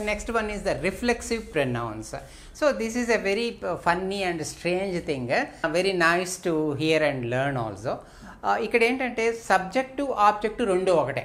next one is the reflexive pronouns. So this is a very funny and strange thing, very nice to hear and learn also. ఇక్కడ ఏంటంటే subject object రెండు ఒకటే.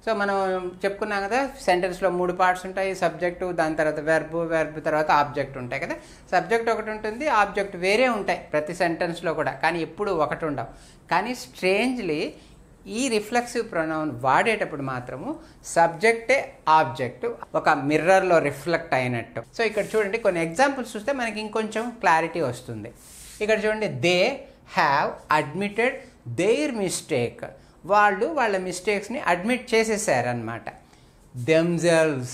So మనం చెప్పుకున్నాం కదా, సెంటెన్స్లో 3 parts ఉంటాయి. Subject, దాని తర్వాత వెర్బ్ తర్వాత ఆబ్జెక్ట్ ఉంటాయి కదా. సబ్జెక్ట్ ఒకటి ఉంటుంది, ఆబ్జెక్ట్ వేరే ఉంటాయి ప్రతి సెంటెన్స్లో కూడా, కానీ ఎప్పుడు ఒకటి ఉండవు. కానీ స్ట్రేంజ్లీ ఈ రిఫ్లెక్సివ్ ప్రొనౌన్ వాడేటప్పుడు మాత్రము సబ్జెక్టే ఆబ్జెక్ట్ ఒక మిర్రర్లో రిఫ్లెక్ట్ అయినట్టు. సో ఇక్కడ చూడండి, కొన్ని ఎగ్జాంపుల్స్ చూస్తే మనకి ఇంకొంచెం క్లారిటీ వస్తుంది. ఇక్కడ చూడండి, they have admitted their mistake. వాళ్ళు వాళ్ళ మిస్టేక్స్ని అడ్మిట్ చేసేసారనమాట. దెమ్సెల్వ్స్,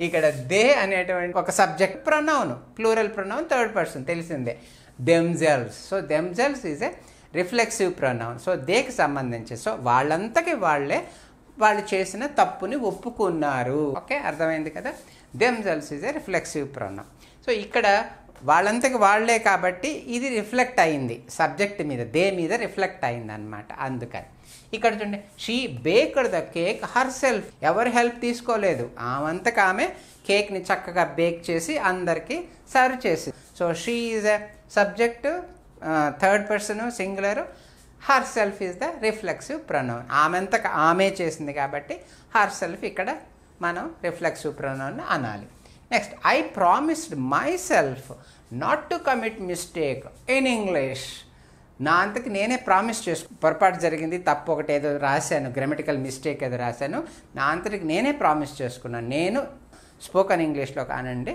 ఇక్కడ దే అనేటువంటి ఒక subject pronoun, plural pronoun, third person తెలిసిందే, themselves. So themselves is a reflexive pronoun. So దేకి సంబంధించి, సో వాళ్ళంతకి వాళ్ళు చేసిన తప్పుని ఒప్పుకున్నారు. ఓకే, అర్థమైంది కదా. Themselves is a reflexive pronoun. So ఇక్కడ వాళ్ళంతకి వాళ్లే కాబట్టి ఇది రిఫ్లెక్ట్ అయింది సబ్జెక్ట్ మీద, దే మీద రిఫ్లెక్ట్ అయింది అనమాట. అందుకని ఇక్కడ చూడండి, she baked the cake her self. ఎవరి హెల్ప్ తీసుకోలేదు, ఆమంతకు ఆమె కేక్ని చక్కగా బేక్ చేసి అందరికీ సర్వ్ చేసి. So she is a subject, third person singular, herself is the reflexive pronoun. ఆమెంతకు ఆమె చేసింది కాబట్టి హర్ సెల్ఫ్ ఇక్కడ మనం రిఫ్లెక్సివ్ ప్రొనౌన్ అనాలి. Next, I promised myself not to commit mistake in English. నా అంతకు నేనే ప్రామిస్ పొరపాటు జరిగింది, తప్పు ఒకటి ఏదో రాశాను, గ్రామటికల్ మిస్టేక్ ఏదో రాశాను, నా అంతటికి నేనే ప్రామిస్ చేసుకున్నాను, నేను స్పోకన్ ఇంగ్లీష్లో కానండి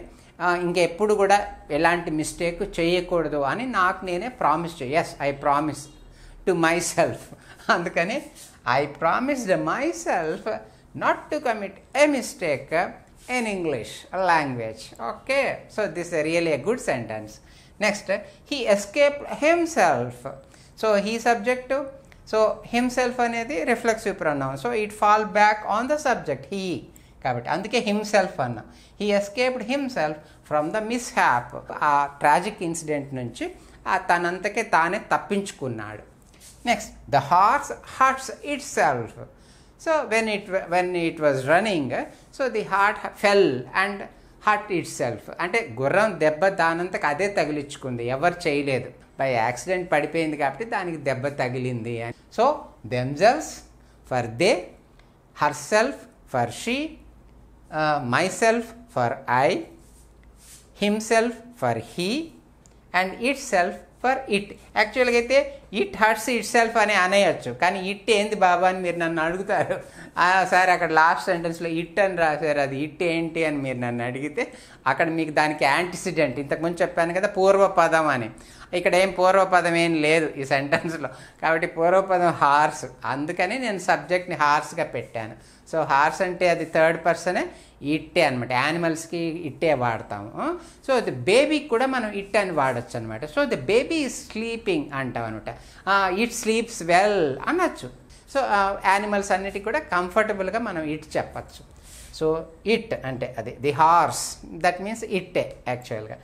ఇంకెప్పుడు కూడా ఎలాంటి మిస్టేక్ చేయకూడదు అని నాకు నేనే promise as I promise to myself. అందుకని I promised myself not to commit a mistake in English language. Okay, so this is really a good sentence. Next, he escaped himself. So he subject, so himself anedi reflexive pronoun, so it fall back on the subject he, kabatti anduke himself anna. He escaped himself from the mishap, a tragic incident nunchi tanantake taane tappinchukunnadu. Next, the horse hurts itself. So when it was running, so the heart fell and hurt itself. అంటే గుర్రం దెబ్బ దానంతకు అదే తగిలించుకుంది, ఎవరు చేయలేదు, by accident పడిపోయింది కాబట్టి దానికి దెబ్బ తగిలింది. So themselves for they, her self for she, my self for I, himself for he and it self for it. యాక్చువల్గా అయితే ఇట్ హర్ట్స్ ఇట్ సెల్ఫ్ అని అనేయచ్చు, కానీ ఇట్ ఏంది బాబా అని మీరు నన్ను అడుగుతారు. సార్ అక్కడ లాస్ట్ సెంటెన్స్లో ఇట్ అని రాశారు, అది ఇట్ ఏంటి అని మీరు నన్ను అడిగితే అక్కడ మీకు దానికి యాంటిసిడెంట్, ఇంతకుముందు చెప్పాను కదా పూర్వపదం అని, ఇక్కడ ఏం పూర్వపదం ఏం లేదు ఈ సెంటెన్స్లో, కాబట్టి పూర్వపదం హార్స్, అందుకని నేను సబ్జెక్ట్ని హార్స్గా పెట్టాను. సో హార్స్ అంటే అది థర్డ్ పర్సనే, ఇట్టే అనమాట, యానిమల్స్కి ఇట్టే వాడతాము. సో ది బేబీకి కూడా మనం ఇట్ అని వాడచ్చు అనమాట. So the baby is sleeping అంటాం అనమాట, ఇట్ స్లీప్స్ వెల్ అనొచ్చు. సో యానిమల్స్ అన్నిటికీ కూడా కంఫర్టబుల్గా మనం ఇట్ చెప్పచ్చు. సో ఇట్ అంటే అది ది హార్స్, దట్ మీన్స్ ఇట్టే యాక్చువల్గా,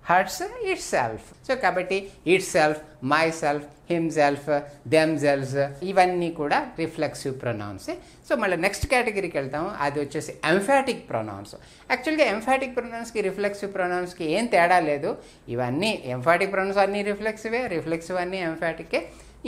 హర్ట్స్ ఇట్ సెల్ఫ్. సో కాబట్టి it self, my self, himself, themselves ఇవన్నీ కూడా రిఫ్లెక్సివ్ ప్రొనౌన్స్. సో మళ్ళీ నెక్స్ట్ కేటగిరీకి వెళ్తాము, అది వచ్చేసి ఎంఫాటిక్ ప్రొనౌన్స్. యాక్చువల్గా ఎంఫాటిక్ ప్రొనౌన్స్కి రిఫ్లెక్సివ్ ప్రొనౌన్స్కి ఏం తేడా లేదు, ఇవన్నీ ఎంఫాటిక్ ప్రొనౌన్స్ అన్నీ రిఫ్లెక్సివే, రిఫ్లెక్సివ్ అన్నీ ఎంఫాటికే.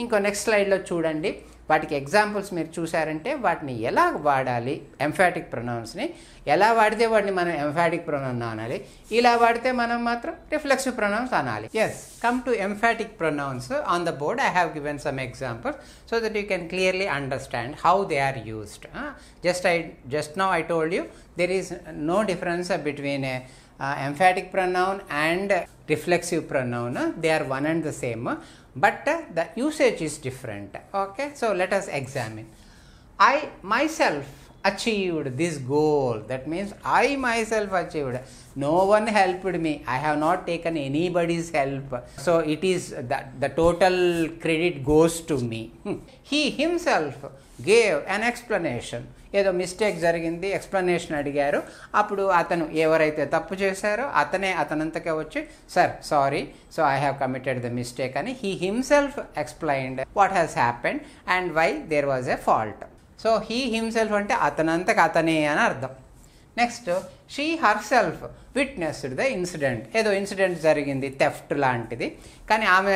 ఇంకో నెక్స్ట్ స్లైడ్లో చూడండి, వాటికి ఎగ్జాంపుల్స్ మీరు చూసారంటే వాటిని ఎలా వాడాలి, ఎంఫాటిక్ ప్రొనౌన్స్ని ఎలా వాడితే వాటిని మనం ఎంఫాటిక్ ప్రొనౌన్ అనాలి, ఇలా వాడితే మనం మాత్రం రిఫ్లెక్సివ్ ప్రొనౌన్స్ అనాలి. Yes, come to emphatic pronouns. On the board I have given some examples so that you can clearly understand how they are used. Just now I told you there is no difference between emphatic pronoun and reflexive pronoun. They are one and the same, but the usage is different. Okay, so let us examine. I myself achieved this goal. That means I myself achieved, no one helped me, I have not taken anybody's help, so it is the total credit goes to me. He himself gave an explanation. ఏదో mistake జరిగింది, explanation అడిగారు, అప్పుడు అతను ఎవరైతే తప్పు చేశారో అతనంతకే వచ్చి sir sorry, so I have committed the mistake అని he himself explained what has happened and why there was a fault. So he himself అంటే అతనంతకు అతనే అని అర్థం. Next she herself witnessed the incident. ఏదో ఇన్సిడెంట్ జరిగింది, థెఫ్ట్ లాంటిది, కానీ ఆమె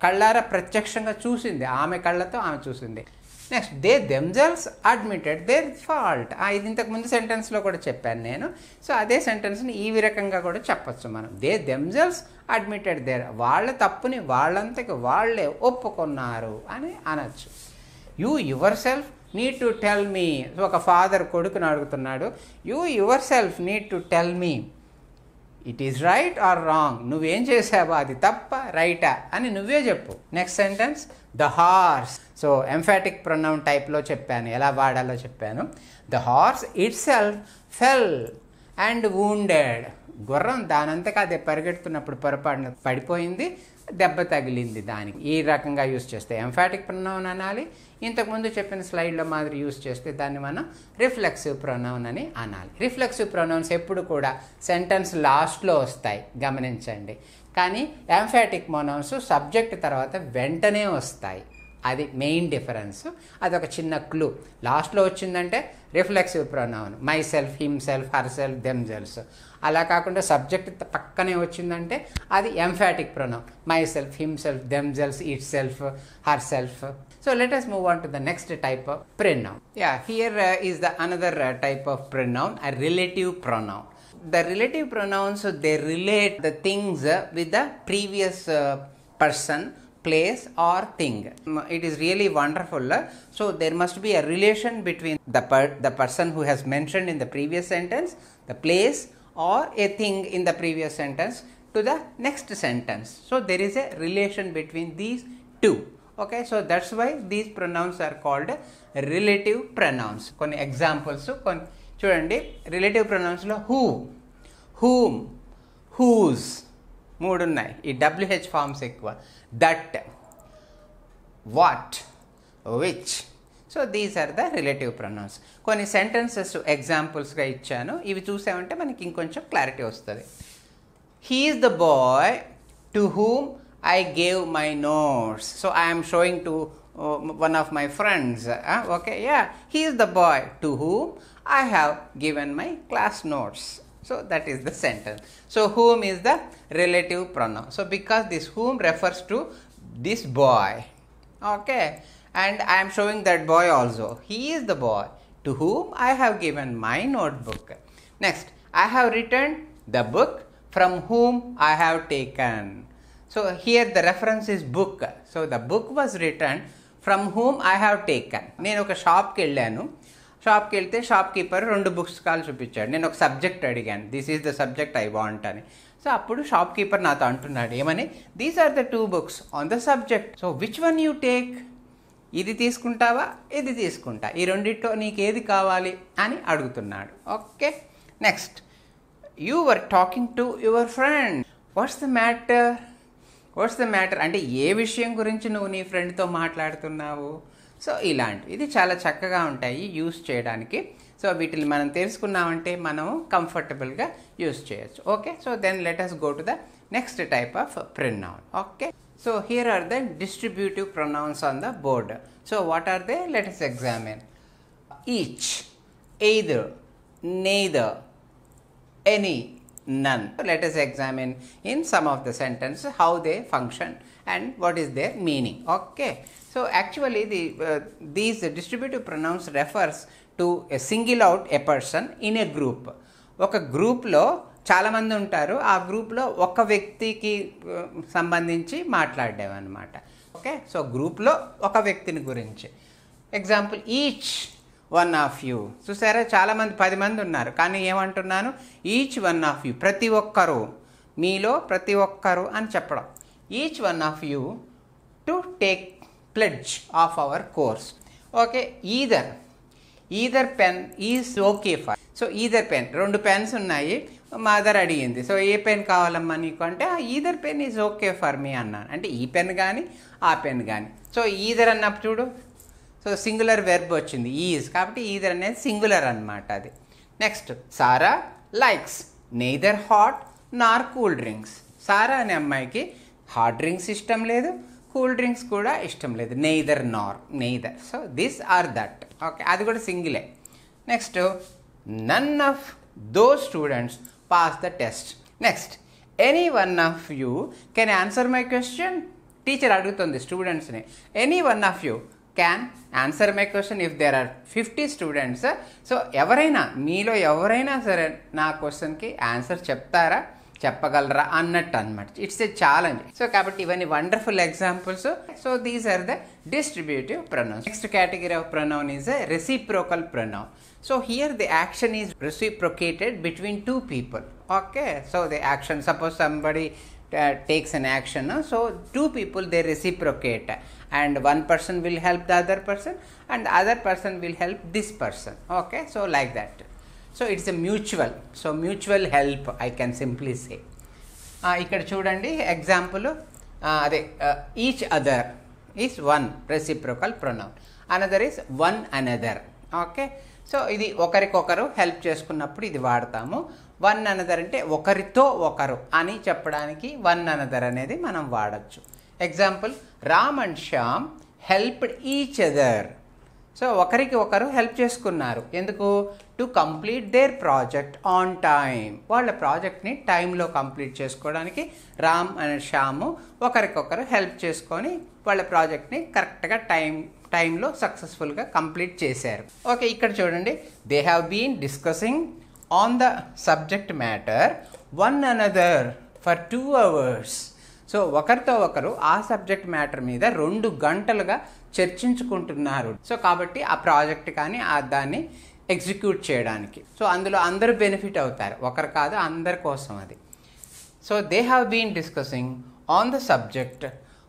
కళ్ళారా ప్రత్యక్షంగా చూసింది, ఆమె కళ్ళతో ఆమె చూసింది. Next they themselves admitted their fault. ఇది ఇంతకుముందు సెంటెన్స్లో కూడా చెప్పాను నేను. సో అదే సెంటెన్స్ని ఈ రకంగా కూడా చెప్పచ్చు మనం. దే దెమ్సెల్వ్స్ అడ్మిటెడ్ దేర్, వాళ్ళ తప్పుని వాళ్ళంతకి వాళ్ళే ఒప్పుకున్నారు అని అనొచ్చు. You yourself need to tell me. ఒక ఫాదర్ కొడుకుని అడుగుతున్నాడు, you yourself need to tell me it is right or wrong. నువ్వేం చేసావా, అది తప్ప రైటా అని నువ్వే చెప్పు. Next sentence the horse. So emphatic pronoun టైప్లో చెప్పాను, ఎలా వాడాలో చెప్పాను. The horse itself fell and wounded. గుర్రం దానంతగా అదే పరిగెడుతున్నప్పుడు పొరపాటున పడిపోయింది, దెబ్బ తగిలింది దానికి. ఈ రకంగా యూస్ చేస్తే ఎంఫాటిక్ ప్రొనౌన్ అనాలి. ఇంతకుముందు చెప్పిన స్లైడ్లో మాదిరి యూస్ చేస్తే దాన్ని మనం రిఫ్లెక్సివ్ ప్రొనౌన్ అని అనాలి. రిఫ్లెక్సివ్ ప్రొనౌన్స్ ఎప్పుడు కూడా సెంటెన్స్ లాస్ట్లో వస్తాయి, గమనించండి. కానీ ఎంఫాటిక్ ప్రొనౌన్స్ సబ్జెక్ట్ తర్వాత వెంటనే వస్తాయి. అది మెయిన్ డిఫరెన్స్. అదొక చిన్న క్లూ. లాస్ట్లో వచ్చిందంటే reflexive pronoun, my self, him self, her self, them self. అలా కాకుండా సబ్జెక్ట్ పక్కనే వచ్చిందంటే అది emphatic pronoun, my self, him self, them self, it self, her self. So let us move on to the next type of pronoun. Yeah, here is the another type of pronoun, a relative pronoun. The relative pronouns, they relate the things with the previous person, place or thing. It is really wonderful. So there must be a relation between the person who has mentioned in the previous sentence, the place or a thing in the previous sentence to the next sentence. So there is a relation between these two. Okay, so that's why these pronouns are called relative pronouns. కొన్ని examples కొన్ని చూడండి. Relative ప్రొనౌన్స్లో who, whom, whose మూడు ఉన్నాయి. ఈ WH forms ఎక్కువ. That, what, which. So these are the relative pronouns. కొన్ని sentences ఎగ్జాంపుల్స్గా ఇచ్చాను, ఇవి చూసామంటే మనకి ఇంకొంచెం క్లారిటీ వస్తుంది. He is the boy to whom I gave my notes. So I am showing to one of my friends. Okay, yeah, he is the boy to whom I have given my class notes. So that is the sentence. So whom is the relative pronoun. So because this whom refers to this boy. Okay, and I am showing that boy also. He is the boy to whom I have given my notebook. Next, I have written the book from whom I have taken. So here the reference is book. So the book was written from whom I have taken. నేను ఒక షాప్కి వెళ్ళాను. షాప్కి వెళ్తే shop keeper 2 పుస్తకాలు చూపించాడు. నేను ఒక సబ్జెక్ట్ అడిగాను, this is the subject I want అని. సో అప్పుడు షాప్ కీపర్ నాతో అంటున్నాడు ఏమని, these are the 2 books on the subject. So which one you take, ఇది తీసుకుంటావా ఇది తీసుకుంటా, ఈ రెండిట్లో నీకు ఏది కావాలి అని అడుగుతున్నాడు. Okay, next you were talking to your friend, what's the matter. What's the matter అంటే ఏ విషయం గురించి నువ్వు నీ ఫ్రెండ్తో మాట్లాడుతున్నావు. సో ఇలాంటివి ఇది చాలా చక్కగా ఉంటాయి యూస్ చేయడానికి. సో వీటిని మనం తెలుసుకున్నామంటే మనం కంఫర్టబుల్గా యూస్ చేయొచ్చు. Okay, so then let us go to the next type of pronoun. Okay, so here are the distributive pronouns on the board. So what are they? Let us examine. Each, either, neither, any, none. Let us examine in some of the sentences how they function and what is their meaning. Okay, so actually these distributive pronouns refers to a single out a person in a group. ఒక గ్రూప్లో చాలామంది ఉంటారు, ఆ గ్రూప్లో ఒక వ్యక్తికి సంబంధించి మాట్లాడేవన్నమాట. Okay, so గ్రూప్లో ఒక వ్యక్తిని గురించి. Example each one of you. చూసారా, చాలామంది 10 మంది ఉన్నారు, కానీ ఏమంటున్నాను, ఈచ్ వన్ ఆఫ్ యూ, ప్రతి ఒక్కరు, మీలో ప్రతి ఒక్కరు అని చెప్పడం. Each one of you to take pledge of our course. Okay, either pen is okay for. So either pen, 2 pens ఉన్నాయి, మదర్ అడిగింది, సో ఏ పెన్ కావాలమ్మా నీకు అంటే either pen is okay for me అన్నాను. అంటే ఈ పెన్ కానీ ఆ పెన్ కానీ. సో ఈదర్ అన్నప్పుడు చూడు, సో సింగులర్ వెర్బ్ వచ్చింది ఈజ్, కాబట్టి ఈదర్ అనేది సింగులర్ అనమాట అది. నెక్స్ట్ సారా లైక్స్ నెయిదర్ హాట్ నార్ కూల్ డ్రింక్స్. సారా అనే అమ్మాయికి హాట్ డ్రింక్స్ ఇష్టం లేదు, కూల్ డ్రింక్స్ కూడా ఇష్టం లేదు. Neither nor, neither. So this or that. Okay, అది కూడా సింగిలే. Next none of those students pass the test. Next, any one of you can answer my question. Teacher adugutundi students ni, any one of you can answer my question if there are 50 students. So ఎవరైనా మీలో ఎవరైనా సరే నా క్వశ్చన్కి answer చెప్తారా, చెప్పగలరా అన్నట్టు అనమాట. It's a challenge. సో కాబట్టి ఇవన్నీ wonderful examples. So these are the distributive pronouns. Next category of pronoun is a reciprocal pronoun. So here the action is reciprocated between two people. Okay, so the action, suppose somebody takes an action, so two people they reciprocate, and one person will help the other person and the other person will help this person. Okay, so like that. So it's a mutual, so mutual help I can simply say. ఇక్కడ చూడండి example, అదే each other is one reciprocal pronoun, another is one another. Okay, so ఇది ఒకరికొకరు help చేసుకున్నప్పుడు ఇది వాడతాము. One another అంటే ఒకరితో ఒకరు అని చెప్పడానికి వన్ అనదర్ అనేది మనం వాడచ్చు. Example, Ram and Shyam helped each other. So ఒకరికి ఒకరు హెల్ప్ చేసుకున్నారు. ఎందుకు? To complete there project on time. వాళ్ళ ప్రాజెక్ట్ని టైంలో కంప్లీట్ చేసుకోవడానికి రామ్ అండ్ శ్యాము ఒకరికొకరు హెల్ప్ చేసుకొని వాళ్ళ ప్రాజెక్ట్ని కరెక్ట్గా టైంలో సక్సెస్ఫుల్గా కంప్లీట్ చేశారు. ఓకే, ఇక్కడ చూడండి, they have been discussing on the subject matter one another for 2 hours. సో ఒకరితో ఒకరు ఆ సబ్జెక్ట్ మ్యాటర్ మీద 2 గంటలుగా చర్చించుకుంటున్నారు. సో కాబట్టి ఆ ప్రాజెక్ట్ కానీ దాన్ని ఎగ్జిక్యూట్ చేయడానికి, సో అందులో అందరూ బెనిఫిట్ అవుతారు, ఒకరు కాదు అందరి కోసం అది. So they have been discussing on the subject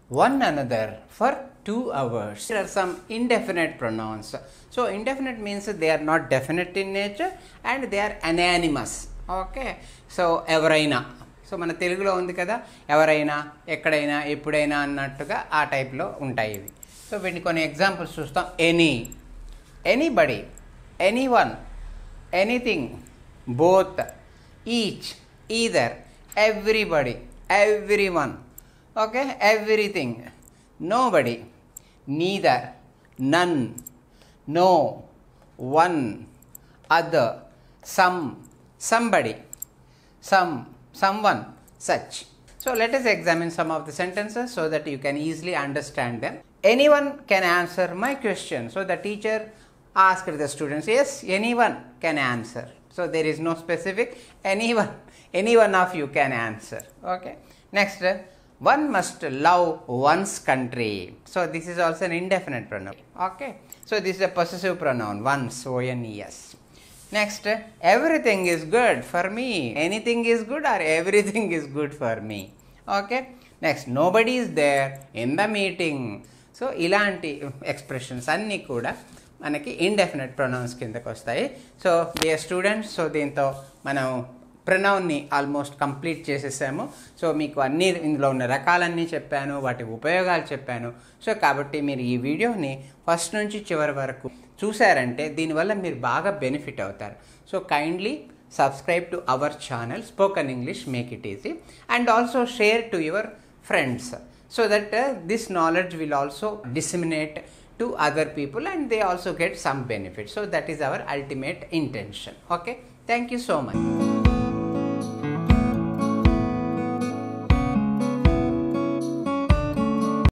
one another for 2 hours. There are some indefinite pronouns. So indefinite means they are not definite in nature and they are anonymous. Okay, so ఎవరైనా, so మన తెలుగులో ఉంది కదా, ఎవరైనా, ఎక్కడైనా, ఎప్పుడైనా అన్నట్టుగా ఆ టైప్లో ఉంటాయి ఇవి. సో వీటిని కొన్ని ఎగ్జాంపుల్స్ చూస్తాం. Any, anybody, anyone, anything, both, each, either, everybody, everyone. Okay, everything, nobody, neither, none, no, one, other, some, somebody, someone, such. So let us examine some of the sentences so that you can easily understand them. Anyone can answer my question. So the teacher asked the students, yes, anyone can answer. So there is no specific, any one of you can answer. Okay, next, one must love one's country. So this is also an indefinite pronoun. Okay, so this is a possessive pronoun, once, O-N-E-S. Next, everything is good for me. Anything is good or everything is good for me. Okay, next, nobody is there in the meeting. So ఇలాంటి expressions అన్నీ కూడా మనకి indefinite pronouns కిందకు వస్తాయి. So dear students, so దీంతో మనం ప్రొనౌన్ని almost complete చేసేసాము. So మీకు అన్ని ఇందులో ఉన్న రకాలన్నీ చెప్పాను, వాటి ఉపయోగాలు చెప్పాను. సో కాబట్టి మీరు ఈ వీడియోని ఫస్ట్ నుంచి చివరి వరకు చూసారంటే దీనివల్ల మీరు బాగా బెనిఫిట్ అవుతారు. So kindly subscribe to our channel Spoken English Make It Easy, and also share to your friends so that this knowledge will also disseminate to other people and they also get some benefit. So that is our ultimate intention. Okay, thank you so much.